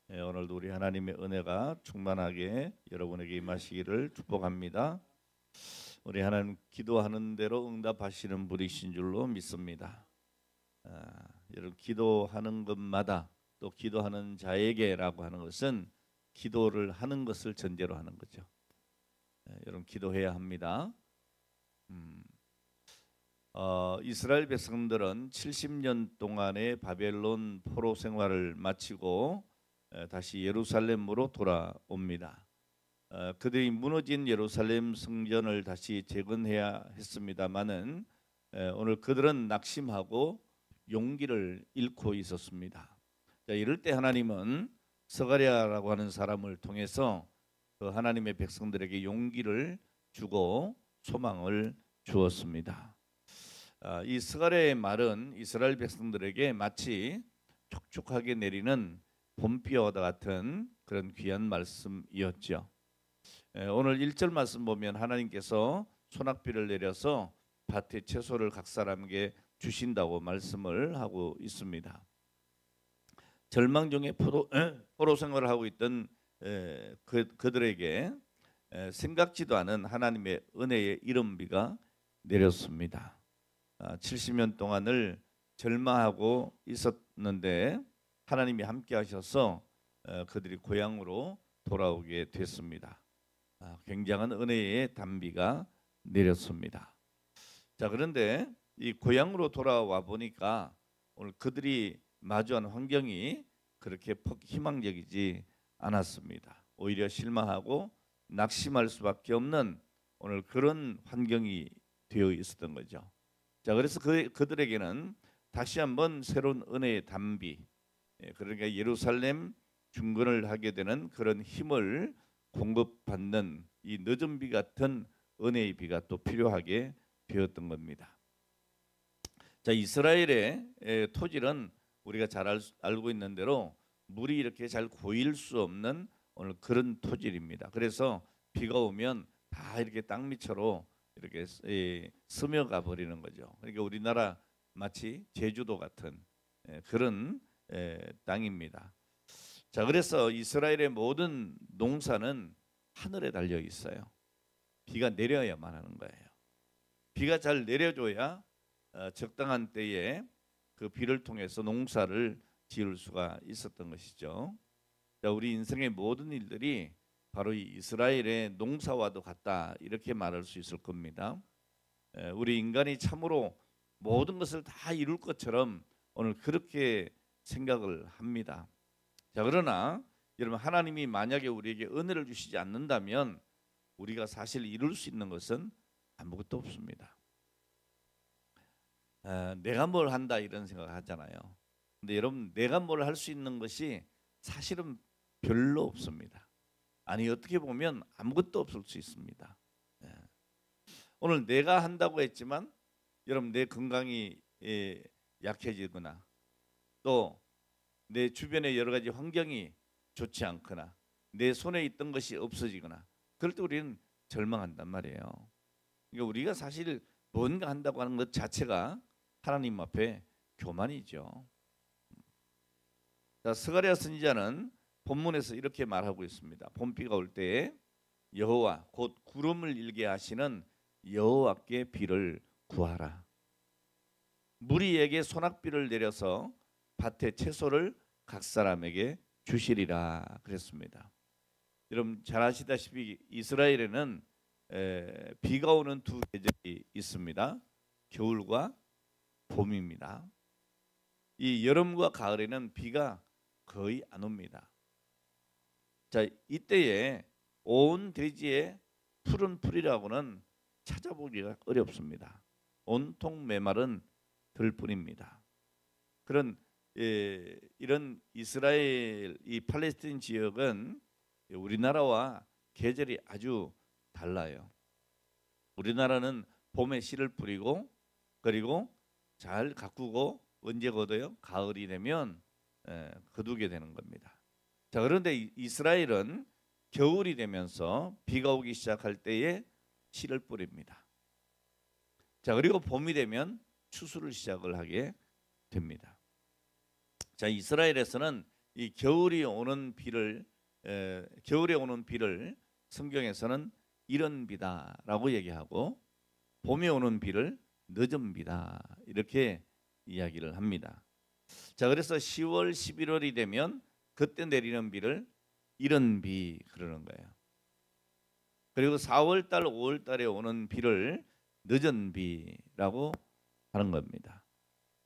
오늘도 우리 하나님의 은혜가 충만하게 여러분에게 임하시기를 축복합니다. 우리 하나님 기도하는 대로 응답하시는 분이신 줄로 믿습니다. 여러분 기도하는 것마다 또 기도하는 자에게라고 하는 것은 기도를 하는 것을 전제로 하는 거죠. 여러분 기도해야 합니다. 이스라엘 백성들은 70년 동안의 바벨론 포로 생활을 마치고 다시 예루살렘으로 돌아옵니다. 그들이 무너진 예루살렘 성전을 다시 재건해야 했습니다마는 오늘 그들은 낙심하고 용기를 잃고 있었습니다. 자, 이럴 때 하나님은 스가랴라고 하는 사람을 통해서 그 하나님의 백성들에게 용기를 주고 소망을 주었습니다. 이 스가랴의 말은 이스라엘 백성들에게 마치 촉촉하게 내리는 봄비와 같은 그런 귀한 말씀이었죠. 오늘 1절 말씀 보면 하나님께서 소낙비를 내려서 밭에 채소를 각 사람에게 주신다고 말씀을 하고 있습니다. 절망 중에 포로 생활을 하고 있던 그들에게 생각지도 않은 하나님의 은혜의 이른비가 내렸습니다. 70년 동안을 절망하고 있었는데 하나님이 함께 하셔서 그들이 고향으로 돌아오게 됐습니다. 굉장한 은혜의 단비가 내렸습니다. 자, 그런데 이 고향으로 돌아와 보니까 오늘 그들이 마주한 환경이 그렇게 희망적이지 않았습니다. 오히려 실망하고 낙심할 수밖에 없는 오늘 그런 환경이 되어 있었던 거죠. 자, 그래서 그들에게는 다시 한번 새로운 은혜의 단비, 그러니까 예루살렘 중건을 하게 되는 그런 힘을 공급받는 이 늦은 비 같은 은혜의 비가 또 필요하게 되었던 겁니다. 자, 이스라엘의 토질은 우리가 잘 알고 있는 대로 물이 이렇게 잘 고일 수 없는 오늘 그런 토질입니다. 그래서 비가 오면 다 이렇게 땅 밑으로 이렇게 스며가 버리는 거죠. 그러니까 우리나라 마치 제주도 같은 그런 땅입니다. 자, 그래서 이스라엘의 모든 농사는 하늘에 달려 있어요. 비가 내려야만 하는 거예요. 비가 잘 내려줘야 적당한 때에 그 비를 통해서 농사를 지을 수가 있었던 것이죠. 자, 우리 인생의 모든 일들이 바로 이 이스라엘의 농사와도 같다, 이렇게 말할 수 있을 겁니다. 우리 인간이 참으로 모든 것을 다 이룰 것처럼 오늘 그렇게 생각을 합니다. 자, 그러나 여러분, 하나님이 만약에 우리에게 은혜를 주시지 않는다면 우리가 사실 이룰 수 있는 것은 아무것도 없습니다. 내가 뭘 한다 이런 생각을 하잖아요. 근데 여러분, 내가 뭘 할 수 있는 것이 사실은 별로 없습니다. 아니, 어떻게 보면 아무것도 없을 수 있습니다. 오늘 내가 한다고 했지만 여러분, 내 건강이 약해지거나 또 내 주변의 여러 가지 환경이 좋지 않거나 내 손에 있던 것이 없어지거나 그럴 때 우리는 절망한단 말이에요. 그러니까 우리가 사실 뭔가 한다고 하는 것 자체가 하나님 앞에 교만이죠. 자, 스가랴 선지자는 본문에서 이렇게 말하고 있습니다. 봄비가 올 때에 여호와 곧 구름을 일게 하시는 여호와께 비를 구하라. 무리에게 소낙비를 내려서 밭에 채소를 각 사람에게 주시리라 그랬습니다. 여러분 잘 아시다시피 이스라엘에는 비가 오는 두 계절이 있습니다. 겨울과 봄입니다. 이 여름과 가을에는 비가 거의 안 옵니다. 자, 이때에 온 대지에 푸른 풀이라고는 찾아보기가 어렵습니다. 온통 메마른 들뿐입니다. 그런 이런 이스라엘, 이 팔레스타인 지역은 우리나라와 계절이 아주 달라요. 우리나라는 봄에 씨를 뿌리고 그리고 잘 가꾸고 언제 거둬요? 가을이 되면 거두게 되는 겁니다. 자, 그런데 이스라엘은 겨울이 되면서 비가 오기 시작할 때에 씨를 뿌립니다. 자, 그리고 봄이 되면 추수를 시작을 하게 됩니다. 자, 이스라엘에서는 이 겨울에 오는 비를 성경에서는 이른 비다라고 얘기하고 봄에 오는 비를 늦은 비다 이렇게 이야기를 합니다. 자, 그래서 10월, 11월이 되면 그때 내리는 비를 이른 비 그러는 거예요. 그리고 4월 달, 5월 달에 오는 비를 늦은 비라고 하는 겁니다.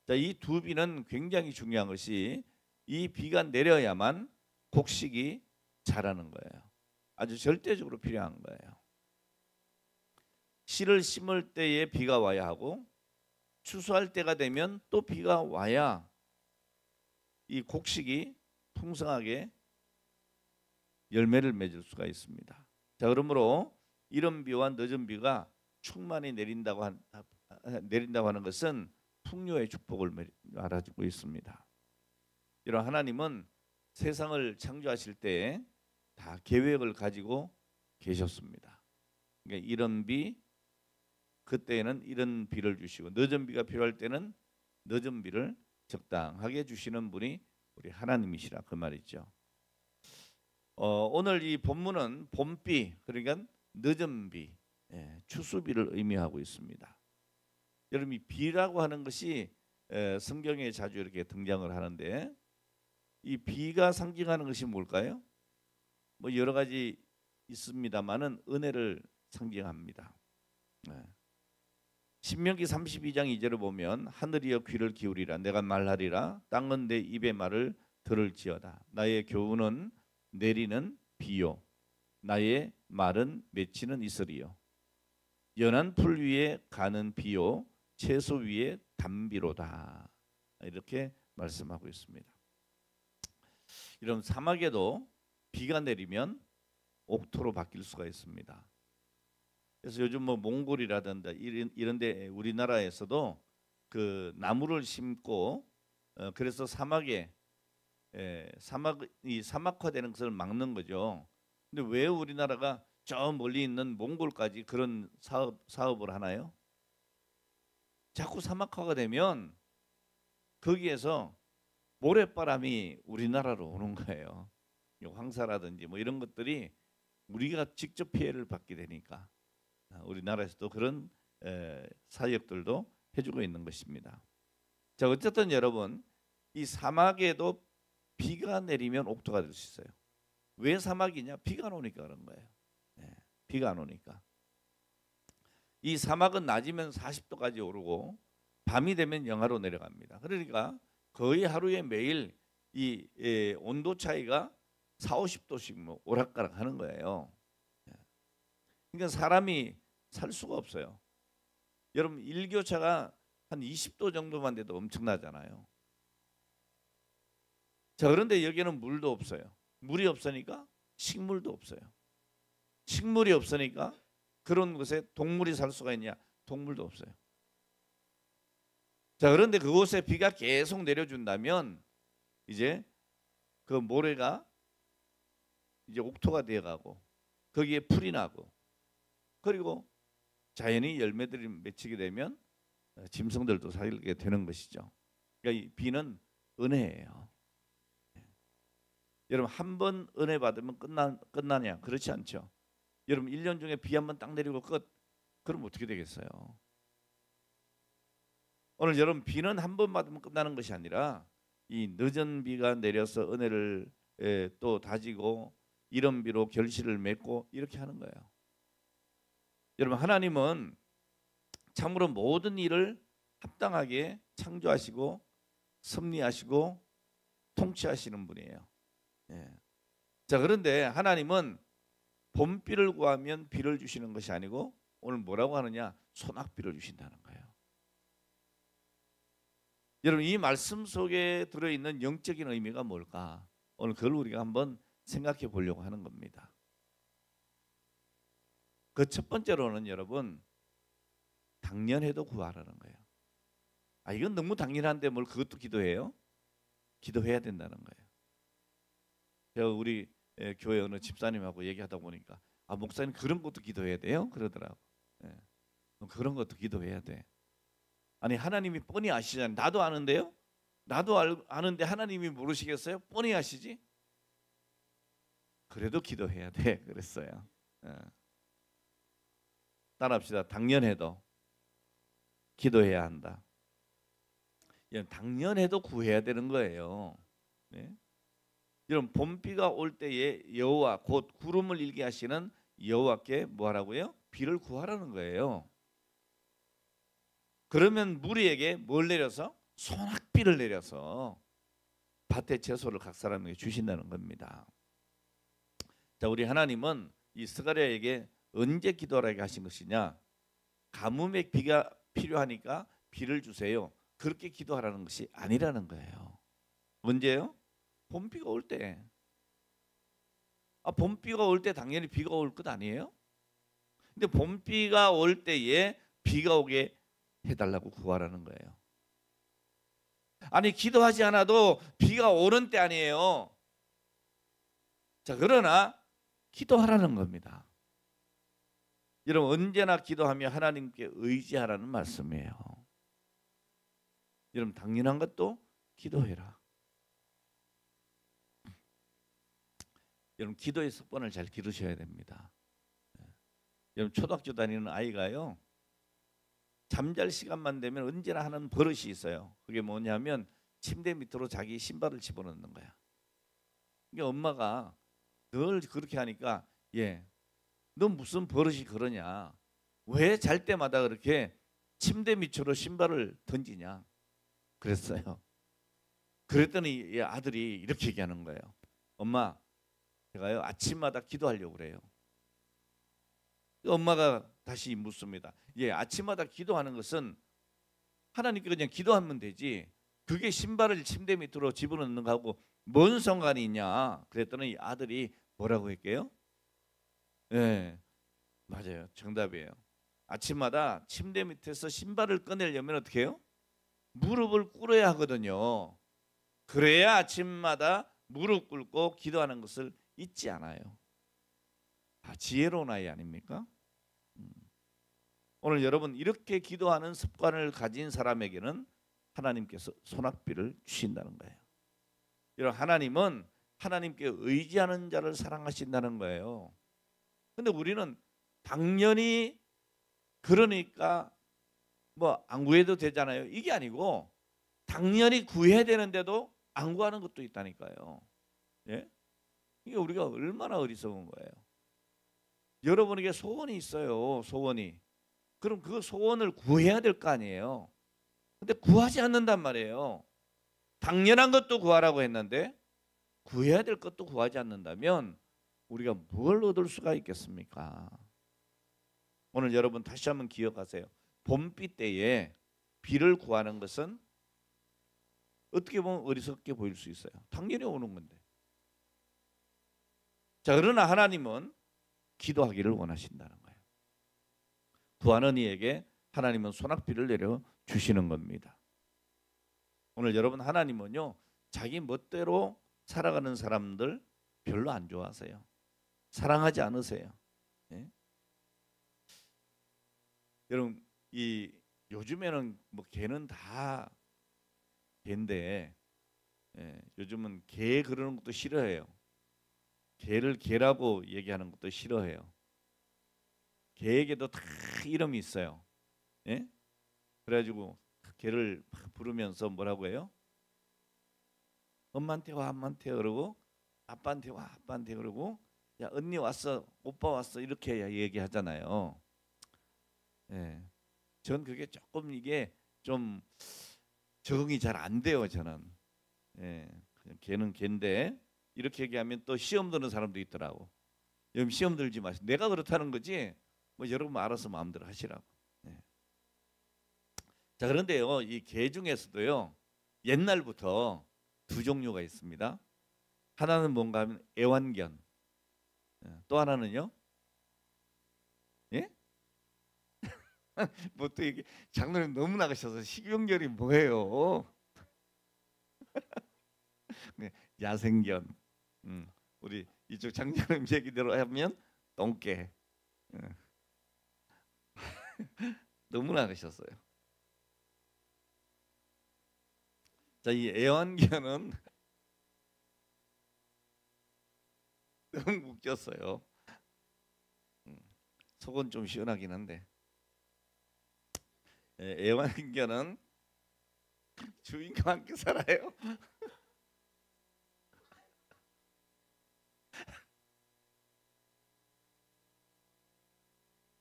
자, 이 두 비는 굉장히 중요한 것이 이 비가 내려야만 곡식이 자라는 거예요. 아주 절대적으로 필요한 거예요. 씨를 심을 때에 비가 와야 하고 추수할 때가 되면 또 비가 와야 이 곡식이 풍성하게 열매를 맺을 수가 있습니다. 자, 그러므로 이른 비와 늦은 비가 충만히 내린다고 하는 것은 풍요의 축복을 말해주고 있습니다. 이런 하나님은 세상을 창조하실 때 다 계획을 가지고 계셨습니다. 그러니까 이른 비 그때에는 이른 비를 주시고 늦은 비가 필요할 때는 늦은 비를 적당하게 주시는 분이 우리 하나님이시라 그 말이죠. 오늘 이 본문은 봄비 그러니까 늦은 비, 추수비를 의미하고 있습니다. 여러분 이 비라고 하는 것이 성경에 자주 이렇게 등장을 하는데 이 비가 상징하는 것이 뭘까요? 뭐 여러 가지 있습니다만은 은혜를 상징합니다. 신명기 32장 2절을 보면 하늘이여 귀를 기울이라 내가 말하리라 땅은 내 입의 말을 들을지어다 나의 교훈은 내리는 비요 나의 말은 맺히는 이슬이요 연한 풀 위에 가는 비요 채소 위에 담비로다 이렇게 말씀하고 있습니다. 이런 사막에도 비가 내리면 옥토로 바뀔 수가 있습니다. 그래서 요즘 뭐 몽골이라든가 이런데 우리나라에서도 그 나무를 심고 그래서 사막이 사막화되는 것을 막는 거죠. 근데 왜 우리나라가 저 멀리 있는 몽골까지 그런 사업을 하나요? 자꾸 사막화가 되면 거기에서 모래바람이 우리나라로 오는 거예요. 황사라든지 뭐 이런 것들이 우리가 직접 피해를 받게 되니까 우리나라에서도 그런 사역들도 해주고 있는 것입니다. 자, 어쨌든 여러분 이 사막에도 비가 내리면 옥토가 될 수 있어요. 왜 사막이냐? 비가 안 오니까 그런 거예요. 비가 안 오니까. 이 사막은 낮이면 40도까지 오르고 밤이 되면 영하로 내려갑니다. 그러니까 거의 하루에 매일 이 온도 차이가 4, 50도씩 뭐 오락가락 하는 거예요. 그러니까 사람이 살 수가 없어요. 여러분 일교차가 한 20도 정도만 돼도 엄청나잖아요. 자, 그런데 여기는 물도 없어요. 물이 없으니까 식물도 없어요. 식물이 없으니까 그런 곳에 동물이 살 수가 있냐? 동물도 없어요. 자, 그런데 그곳에 비가 계속 내려준다면 이제 그 모래가 이제 옥토가 되어가고 거기에 풀이 나고 그리고 자연히 열매들이 맺히게 되면 짐승들도 살게 되는 것이죠. 그러니까 이 비는 은혜예요. 여러분 한 번 은혜 받으면 끝나냐? 그렇지 않죠. 여러분 1년 중에 비 한 번 딱 내리고 끝. 그럼 어떻게 되겠어요? 오늘 여러분 비는 한 번 받으면 끝나는 것이 아니라 이 늦은 비가 내려서 은혜를 또 다지고 이른 비로 결실을 맺고 이렇게 하는 거예요. 여러분 하나님은 참으로 모든 일을 합당하게 창조하시고 섭리하시고 통치하시는 분이에요. 자, 그런데 하나님은 봄비를 구하면 비를 주시는 것이 아니고 오늘 뭐라고 하느냐? 소낙비를 주신다는 거예요. 여러분 이 말씀 속에 들어있는 영적인 의미가 뭘까? 오늘 그걸 우리가 한번 생각해 보려고 하는 겁니다. 그 첫 번째로는 여러분 당연해도 구하라는 거예요. 아, 이건 너무 당연한데 뭘 그것도 기도해요? 기도해야 된다는 거예요. 제가 우리 교회 어느 집사님하고 얘기하다 보니까 아, 목사님 그런 것도 기도해야 돼요? 그러더라고. 그런 것도 기도해야 돼. 아니 하나님이 뻔히 아시잖아요. 나도 아는데요. 나도 아는데 하나님이 모르시겠어요? 뻔히 아시지? 그래도 기도해야 돼 그랬어요. 따라합시다. 당연해도 기도해야 한다. 당연해도 구해야 되는 거예요. 네? 여러분 봄비가 올 때에 여호와 곧 구름을 일게 하시는 여호와께 뭐하라고요? 비를 구하라는 거예요. 그러면 무리에게 뭘 내려서? 소낙비를 내려서 밭의 채소를 각 사람에게 주신다는 겁니다. 자, 우리 하나님은 이 스가랴에게 언제 기도하라고 하신 것이냐? 가뭄에 비가 필요하니까 비를 주세요. 그렇게 기도하라는 것이 아니라는 거예요. 언제요? 봄비가 올 때. 봄비가 올 때 당연히 비가 올 것 아니에요? 근데 봄비가 올 때에 비가 오게 해달라고 구하라는 거예요. 아니 기도하지 않아도 비가 오는 때 아니에요. 자, 그러나 기도하라는 겁니다. 여러분 언제나 기도하며 하나님께 의지하라는 말씀이에요. 여러분 당연한 것도 기도해라. 여러분 기도의 습관을 잘 기르셔야 됩니다. 여러분 초등학교 다니는 아이가요, 잠잘 시간만 되면 언제나 하는 버릇이 있어요. 그게 뭐냐면 침대 밑으로 자기 신발을 집어넣는 거야. 그러니까 엄마가 늘 그렇게 하니까 너 무슨 버릇이 그러냐? 왜 잘 때마다 그렇게 침대 밑으로 신발을 던지냐? 그랬어요. 그랬더니 이 아들이 이렇게 얘기하는 거예요. 엄마, 제가요 아침마다 기도하려고 그래요. 엄마가 다시 묻습니다. 아침마다 기도하는 것은 하나님께 그냥 기도하면 되지, 그게 신발을 침대 밑으로 집어넣는 거하고 뭔 상관이 있냐? 그랬더니 아들이 뭐라고 했게요? 맞아요. 정답이에요. 아침마다 침대 밑에서 신발을 꺼내려면 어떻게 해요? 무릎을 꿇어야 하거든요. 그래야 아침마다 무릎 꿇고 기도하는 것을 잊지 않아요. 지혜로운 아이 아닙니까? 오늘 여러분 이렇게 기도하는 습관을 가진 사람에게는 하나님께서 소낙비를 주신다는 거예요. 여러분 하나님은 하나님께 의지하는 자를 사랑하신다는 거예요. 근데 우리는 당연히 그러니까 뭐 안 구해도 되잖아요. 이게 아니고 당연히 구해야 되는데도 안 구하는 것도 있다니까요. 이게 우리가 얼마나 어리석은 거예요. 여러분에게 소원이 있어요. 소원이. 그럼 그 소원을 구해야 될 거 아니에요. 근데 구하지 않는단 말이에요. 당연한 것도 구하라고 했는데 구해야 될 것도 구하지 않는다면 우리가 뭘 얻을 수가 있겠습니까? 오늘 여러분 다시 한번 기억하세요. 봄비 때에 비를 구하는 것은 어떻게 보면 어리석게 보일 수 있어요. 당연히 오는 건데. 자, 그러나 하나님은 기도하기를 원하신다는 거예요. 구하는 이에게 하나님은 소낙비를 내려 주시는 겁니다. 오늘 여러분 하나님은요, 자기 멋대로 살아가는 사람들 별로 안 좋아하세요. 사랑하지 않으세요. 여러분 요즘에는 뭐 개는 다 개인데 요즘은 개 그러는 것도 싫어해요. 개를 개라고 얘기하는 것도 싫어해요. 개에게도 다 이름이 있어요. 그래가지고 개를 부르면서 뭐라고 해요? 엄마한테 와, 엄마한테 그러고 아빠한테 와, 아빠한테 그러고 야 언니 왔어, 오빠 왔어 이렇게 얘기하잖아요. 전 그게 조금 이게 좀 적응이 잘 안 돼요. 저는 그냥 걔는 걔인데 이렇게 얘기하면 또 시험 드는 사람도 있더라고. 여러분 시험 들지 마세요. 내가 그렇다는 거지 뭐 여러분 알아서 마음대로 하시라고. 자, 그런데요 이 개 중에서도요 옛날부터 두 종류가 있습니다. 하나는 뭔가 하면 애완견, 또 하나는요 뭐 또 이게 장로님 너무 나가셔서 식용견이 뭐예요? 야생견. 우리 이쪽 장로님 얘기대로 하면 똥개. 너무 나가셨어요. 자, 이 애완견은 너무 웃겼어요. 음, 속은 좀 시원하긴 한데 애완견은 주인과 함께 살아요.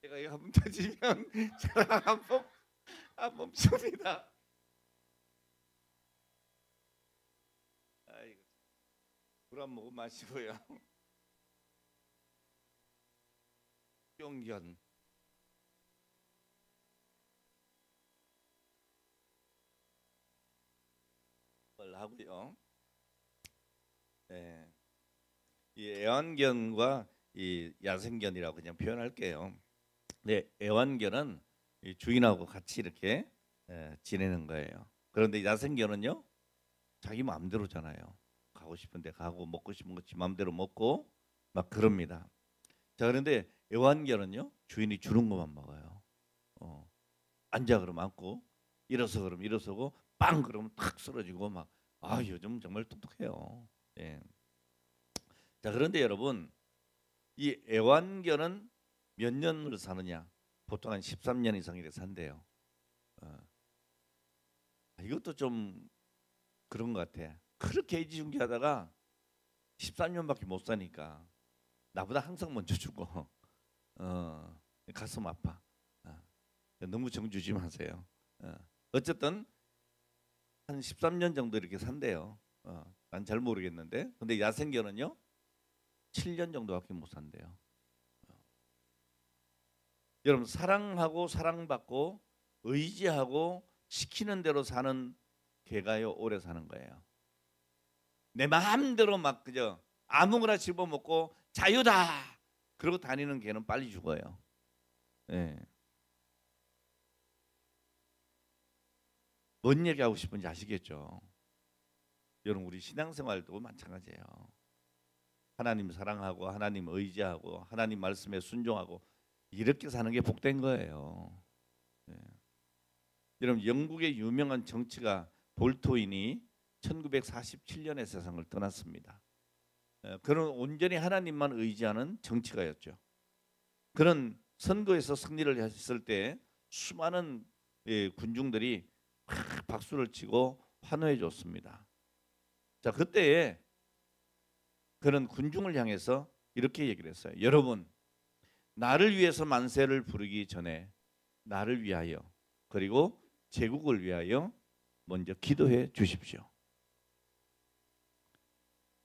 제가 이거 한번 터지면 사랑 안 멈춥니다. 아이고, 물 한 모금 마시고요. 용견 을 하고요. 네, 이 애완견과 이 야생견이라고 그냥 표현할게요. 네, 애완견은 이 주인하고 같이 이렇게 지내는 거예요. 그런데 야생견은요, 자기 마음대로잖아요. 가고 싶은데 가고 먹고 싶은 거 지 마음대로 먹고 막 그럽니다. 자, 그런데 애완견은요, 주인이 주는 것만 먹어요. 어, 앉아 그러면 앉고, 일어서 그러면 일어서고, 빵 그러면 탁 쓰러지고 막. 아, 요즘 정말 똑똑해요. 예. 자, 그런데 여러분, 이 애완견은 몇 년을 사느냐? 보통 한 13년 이상 이렇게 산대요. 어, 이것도 좀 그런 것 같아. 그렇게 애지중지하다가 13년밖에 못 사니까 나보다 항상 먼저 죽고 가슴 아파. 어, 너무 정주지 마세요. 어쨌든 한 13년 정도 이렇게 산대요. 난 잘 모르겠는데. 근데 야생견은요 7년 정도밖에 못 산대요. 여러분, 사랑하고 사랑받고 의지하고 시키는 대로 사는 개가요 오래 사는 거예요. 내 마음대로 막 그저 아무거나 집어먹고 자유다 그러고 다니는 개는 빨리 죽어요. 예. 뭔 얘기하고 싶은지 아시겠죠? 여러분, 우리 신앙생활도 마찬가지예요. 하나님 사랑하고 하나님 의지하고 하나님 말씀에 순종하고 이렇게 사는 게 복된 거예요. 예. 여러분, 영국의 유명한 정치가 볼토인이 1947년에 세상을 떠났습니다. 그는 온전히 하나님만 의지하는 정치가였죠. 그는 선거에서 승리를 했을 때 수많은 군중들이 막 박수를 치고 환호해 줬습니다. 자, 그때에 그는 군중을 향해서 이렇게 얘기를 했어요. 여러분, 나를 위해서 만세를 부르기 전에 나를 위하여 그리고 제국을 위하여 먼저 기도해 주십시오.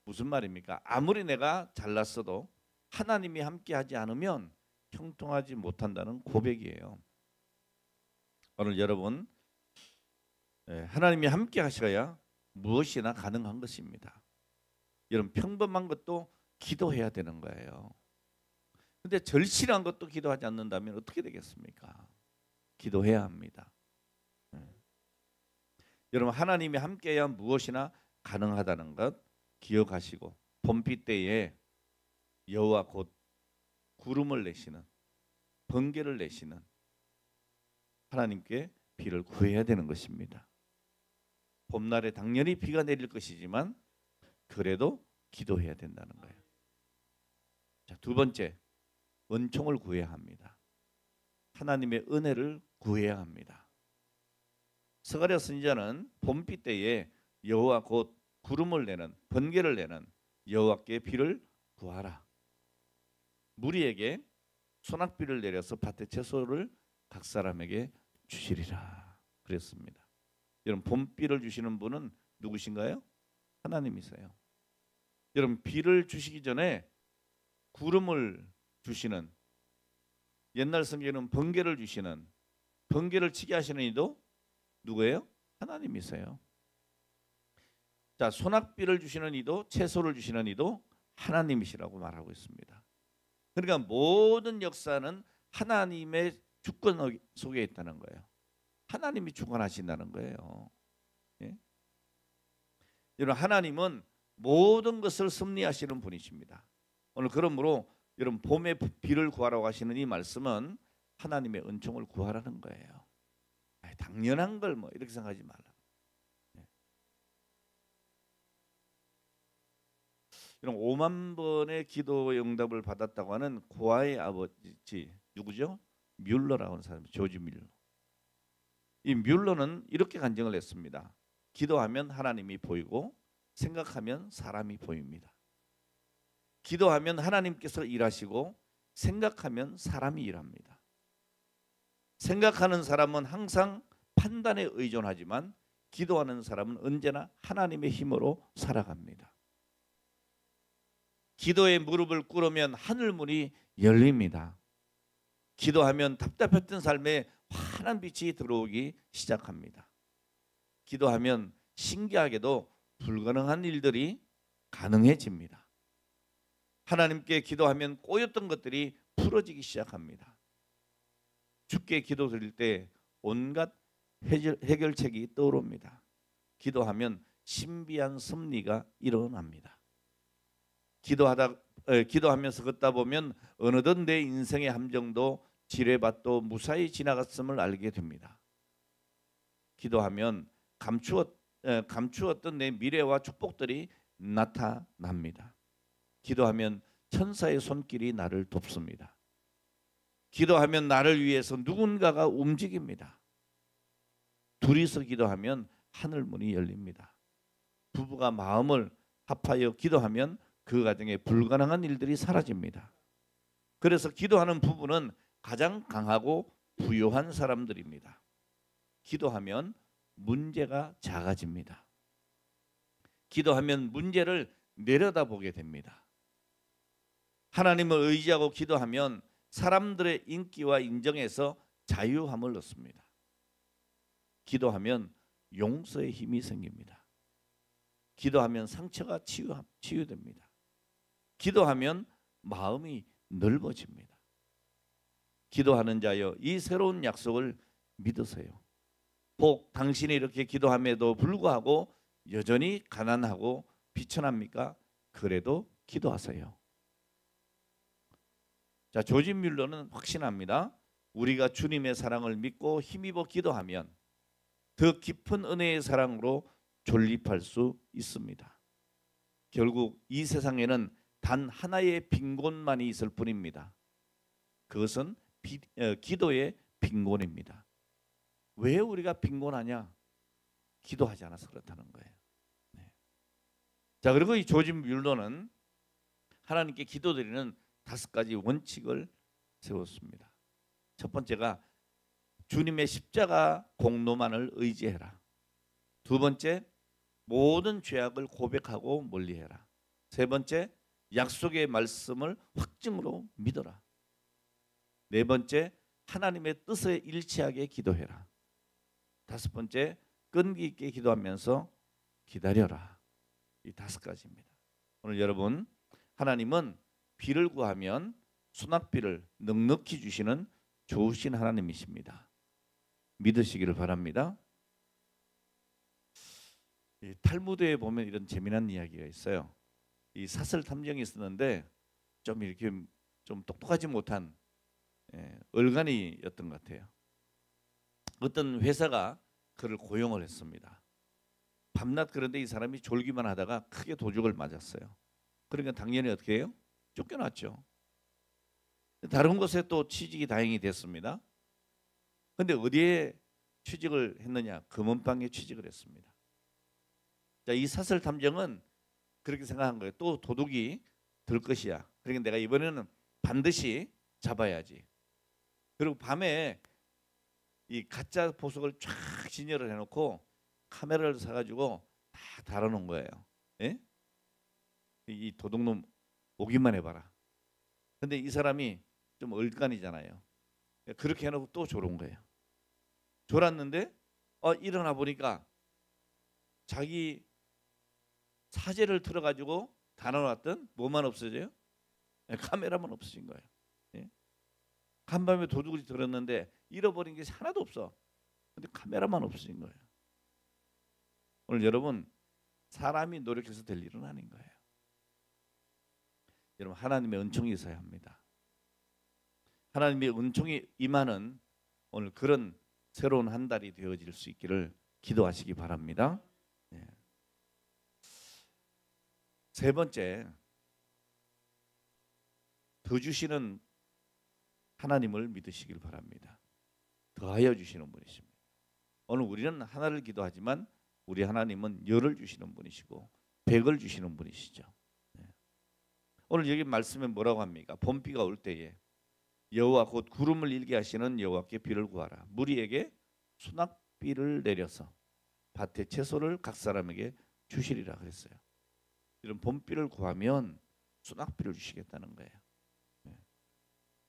무슨 말입니까? 아무리 내가 잘났어도 하나님이 함께하지 않으면 형통하지 못한다는 고백이에요. 오늘 여러분, 하나님이 함께 하셔야 무엇이나 가능한 것입니다. 여러분, 평범한 것도 기도해야 되는 거예요. 근데 절실한 것도 기도하지 않는다면 어떻게 되겠습니까? 기도해야 합니다. 여러분, 하나님이 함께해야 무엇이나 가능하다는 것 기억하시고 봄비 때에 여호와 곧 구름을 내시는 번개를 내시는 하나님께 비를 구해야 되는 것입니다. 봄날에 당연히 비가 내릴 것이지만 그래도 기도해야 된다는 거예요. 자, 두 번째, 은총을 구해야 합니다. 하나님의 은혜를 구해야 합니다. 스가랴 선지자는 봄비 때에 여호와 곧 구름을 내는 번개를 내는 여호와께 비를 구하라. 무리에게 소낙비를 내려서 밭의 채소를 각 사람에게 주시리라 그랬습니다. 여러분, 봄비를 주시는 분은 누구신가요? 하나님이세요. 여러분, 비를 주시기 전에 구름을 주시는, 옛날 성경에는 번개를 주시는, 번개를 치게 하시는 이도 누구예요? 하나님이세요. 자, 소낙비를 주시는 이도 채소를 주시는 이도 하나님이시라고 말하고 있습니다. 그러니까 모든 역사는 하나님의 주권 속에 있다는 거예요. 하나님이 주관하신다는 거예요. 예? 여러분, 하나님은 모든 것을 섭리하시는 분이십니다. 오늘 그러므로 여러분, 봄에 비를 구하라고 하시는 이 말씀은 하나님의 은총을 구하라는 거예요. 당연한 걸 뭐 이렇게 생각하지 말라. 이런 5만 번의 기도 응답을 받았다고 하는 고아의 아버지 누구죠? 뮬러라고 하는 사람, 조지 뮬러. 이 뮬러는 이렇게 간증을 했습니다. 기도하면 하나님이 보이고 생각하면 사람이 보입니다. 기도하면 하나님께서 일하시고 생각하면 사람이 일합니다. 생각하는 사람은 항상 판단에 의존하지만 기도하는 사람은 언제나 하나님의 힘으로 살아갑니다. 기도에 무릎을 꿇으면 하늘문이 열립니다. 기도하면 답답했던 삶에 환한 빛이 들어오기 시작합니다. 기도하면 신기하게도 불가능한 일들이 가능해집니다. 하나님께 기도하면 꼬였던 것들이 풀어지기 시작합니다. 주께 기도 드릴 때 온갖 해결책이 떠오릅니다. 기도하면 신비한 섭리가 일어납니다. 기도하면서 걷다 보면 어느덧 내 인생의 함정도 지뢰밭도 무사히 지나갔음을 알게 됩니다. 기도하면 감추었던 내 미래와 축복들이 나타납니다. 기도하면 천사의 손길이 나를 돕습니다. 기도하면 나를 위해서 누군가가 움직입니다. 둘이서 기도하면 하늘문이 열립니다. 부부가 마음을 합하여 기도하면 그 가정에 불가능한 일들이 사라집니다. 그래서 기도하는 부부는 가장 강하고 부유한 사람들입니다. 기도하면 문제가 작아집니다. 기도하면 문제를 내려다보게 됩니다. 하나님을 의지하고 기도하면 사람들의 인기와 인정에서 자유함을 얻습니다. 기도하면 용서의 힘이 생깁니다. 기도하면 상처가 치유됩니다. 기도하면 마음이 넓어집니다. 기도하는 자여, 이 새로운 약속을 믿으세요. 혹 당신이 이렇게 기도함에도 불구하고 여전히 가난하고 비천합니까? 그래도 기도하세요. 자, 조지 뮬러는 확신합니다. 우리가 주님의 사랑을 믿고 힘입어 기도하면 더 깊은 은혜의 사랑으로 존립할 수 있습니다. 결국 이 세상에는 단 하나의 빈 곳만이 있을 뿐입니다. 그것은 기도의 빈곤입니다. 왜 우리가 빈곤하냐? 기도하지 않아서 그렇다는 거예요. 네. 자, 그리고 이 조지 뮬러는 하나님께 기도드리는 5가지 원칙을 세웠습니다. 첫 번째가 주님의 십자가 공로만을 의지해라. 두 번째, 모든 죄악을 고백하고 멀리해라. 세 번째, 약속의 말씀을 확증으로 믿어라. 네 번째, 하나님의 뜻에 일치하게 기도해라. 다섯 번째, 끈기 있게 기도하면서 기다려라. 이 5가지입니다. 오늘 여러분, 하나님은 비를 구하면 수낙비를 넉넉히 주시는 좋으신 하나님이십니다. 믿으시기를 바랍니다. 탈무드에 보면 이런 재미난 이야기가 있어요. 이 사슬 탐정이 있었는데 좀 이렇게 좀 똑똑하지 못한 얼간이였던 것 같아요. 어떤 회사가 그를 고용을 했습니다. 밤낮 그런데 이 사람이 졸기만 하다가 크게 도둑을 맞았어요. 그러니까 당연히 어떻게 해요? 쫓겨났죠. 다른 곳에 또 취직이 다행히 됐습니다. 근데 어디에 취직을 했느냐? 금은방에 취직을 했습니다. 자, 이 사슬 탐정은 그렇게 생각한 거예요. 또 도둑이 들 것이야. 그러니까 내가 이번에는 반드시 잡아야지. 그리고 밤에 이 가짜 보석을 쫙 진열을 해놓고 카메라를 사가지고 다 달아놓은 거예요. 예? 이 도둑놈 오기만 해봐라. 근데 이 사람이 좀 얼간이잖아요. 그렇게 해놓고 또 졸은 거예요. 졸았는데 일어나 보니까 자기 사제를 틀어가지고 달아놨던 뭐만 없어져요? 카메라만 없어진 거예요. 예? 간밤에 도둑이 들었는데 잃어버린 게 하나도 없어. 근데 카메라만 없어진 거예요. 오늘 여러분, 사람이 노력해서 될 일은 아닌 거예요. 여러분, 하나님의 은총이 있어야 합니다. 하나님의 은총이 임하는 오늘 그런 새로운 한 달이 되어질 수 있기를 기도하시기 바랍니다. 네. 세 번째, 더 주시는 하나님을 믿으시길 바랍니다. 더하여 주시는 분이십니다. 오늘 우리는 하나를 기도하지만 우리 하나님은 열을 주시는 분이시고 백을 주시는 분이시죠. 오늘 여기 말씀에 뭐라고 합니까? 봄비가 올 때에 여호와 곧 구름을 일게 하시는 여호와께 비를 구하라. 무리에게 수낙비를 내려서 밭의 채소를 각 사람에게 주시리라 그랬어요. 이런 봄비를 구하면 수낙비를 주시겠다는 거예요.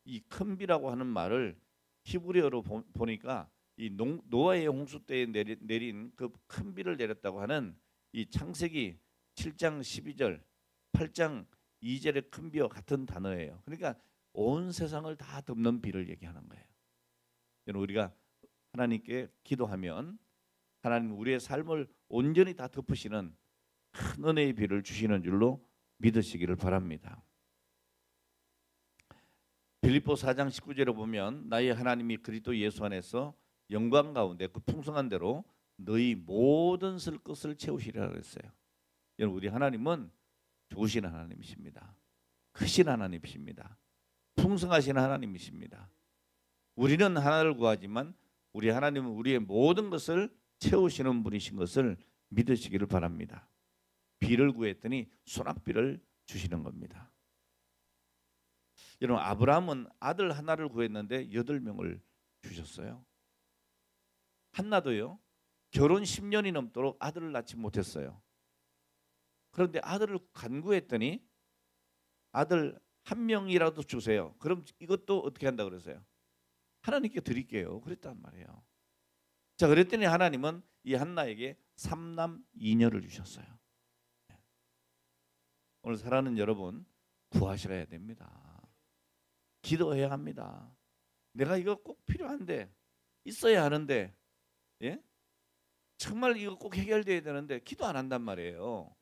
이 큰 비라고 하는 말을 히브리어로 보니까 이 노아의 홍수 때에 내린 그 큰 비를 내렸다고 하는 이 창세기 7장 12절, 8장 2절의 큰 비와 같은 단어예요. 그러니까 온 세상을 다 덮는 비를 얘기하는 거예요. 여러분 우리가 하나님께 기도하면 하나님 우리의 삶을 온전히 다 덮으시는 큰 은혜의 비를 주시는 줄로 믿으시기를 바랍니다. 빌립보 4장 19절에 보면 나의 하나님이 그리스도 예수 안에서 영광 가운데 그 풍성한 대로 너희 모든 쓸 것을 채우시리라 그랬어요. 여러분 우리 하나님은 좋으신 하나님이십니다. 크신 하나님이십니다. 풍성하신 하나님이십니다. 우리는 하나를 구하지만 우리 하나님은 우리의 모든 것을 채우시는 분이신 것을 믿으시기를 바랍니다. 비를 구했더니 소낙비를 주시는 겁니다. 여러분 아브라함은 아들 하나를 구했는데 8명을 주셨어요. 한나도요. 결혼 10년이 넘도록 아들을 낳지 못했어요. 그런데 아들을 간구했더니 아들 한 명이라도 주세요. 그럼 이것도 어떻게 한다 그러세요? 하나님께 드릴게요. 그랬단 말이에요. 자, 그랬더니 하나님은 이 한나에게 3남 2녀를 주셨어요. 오늘 사랑하는 여러분 구하셔야 됩니다. 기도해야 합니다. 내가 이거 꼭 필요한데 있어야 하는데 예? 정말 이거 꼭 해결돼야 되는데 기도 안 한단 말이에요.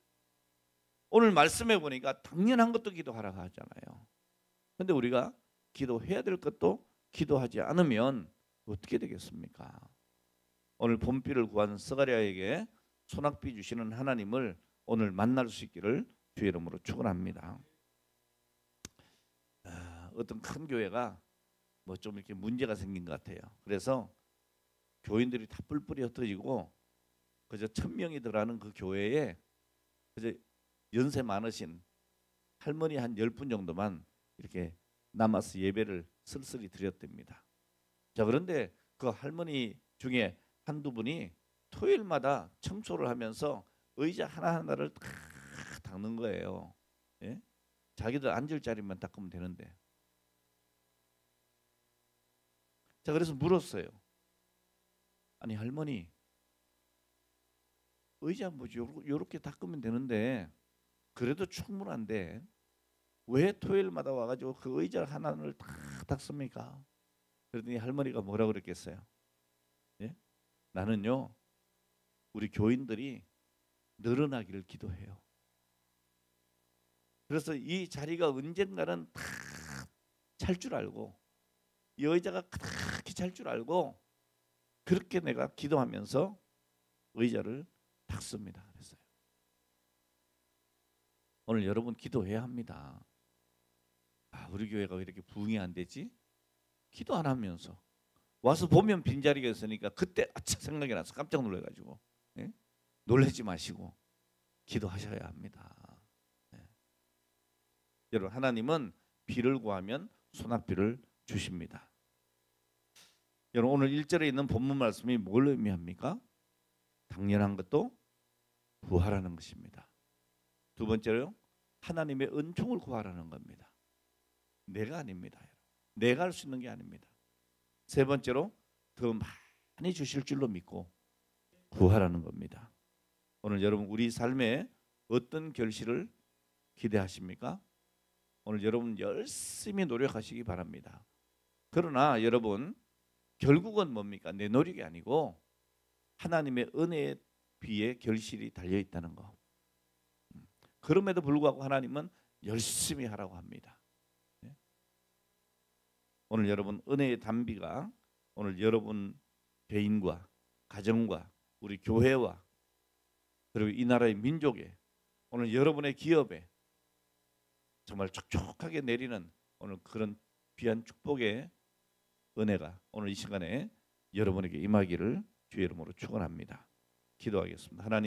오늘 말씀해 보니까 당연한 것도 기도하라고 하잖아요. 근데 우리가 기도해야 될 것도 기도하지 않으면 어떻게 되겠습니까? 오늘 봄비를 구하는 스가랴에게 소낙비 주시는 하나님을 오늘 만날 수 있기를 주의 이름으로 축원합니다. 어떤 큰 교회가 뭐 좀 이렇게 문제가 생긴 것 같아요. 그래서 교인들이 다 뿔뿔이 흩어지고 그저 1000명이 들어가는 그 교회에 그저 연세 많으신 할머니 한 10분 정도만 이렇게 남아서 예배를 쓸쓸히 드렸답니다. 자, 그런데 그 할머니 중에 한두 분이 토요일마다 청소를 하면서 의자 하나하나를 다 닦는 거예요. 예? 자기들 앉을 자리만 닦으면 되는데. 자, 그래서 물었어요. 아니 할머니 의자 뭐지 요렇게 닦으면 되는데 그래도 충분한데 왜 토요일마다 와가지고 그 의자 하나를 다 닦습니까? 그랬더니 할머니가 뭐라고 그랬겠어요? 예? 나는요 우리 교인들이 늘어나기를 기도해요. 그래서 이 자리가 언젠가는 다 찰 줄 알고 이 의자가 그렇게 찰 줄 알고 그렇게 내가 기도하면서 의자를 닦습니다. 그랬어요. 오늘 여러분 기도해야 합니다. 우리 교회가 왜 이렇게 부흥이 안 되지? 기도 안 하면서 와서 보면 빈자리가 있으니까 그때 아차 생각이 나서 깜짝 놀라가지고 예? 놀라지 마시고 기도하셔야 합니다. 예. 여러분 하나님은 비를 구하면 소낙비를 주십니다. 여러분 오늘 1절에 있는 본문 말씀이 뭘 의미합니까? 당연한 것도 구하라는 것입니다. 두 번째로요. 하나님의 은총을 구하라는 겁니다. 내가 아닙니다. 내가 할 수 있는 게 아닙니다. 세 번째로 더 많이 주실 줄로 믿고 구하라는 겁니다. 오늘 여러분 우리 삶에 어떤 결실을 기대하십니까? 오늘 여러분 열심히 노력하시기 바랍니다. 그러나 여러분 결국은 뭡니까? 내 노력이 아니고 하나님의 은혜에 비해 결실이 달려 있다는 거. 그럼에도 불구하고 하나님은 열심히 하라고 합니다. 오늘 여러분 은혜의 단비가 오늘 여러분 개인과 가정과 우리 교회와 그리고 이 나라의 민족에 오늘 여러분의 기업에 정말 촉촉하게 내리는 오늘 그런 귀한 축복의 은혜가 오늘 이 시간에 여러분에게 임하기를 주의 이름으로 축원합니다. 기도하겠습니다. 하나님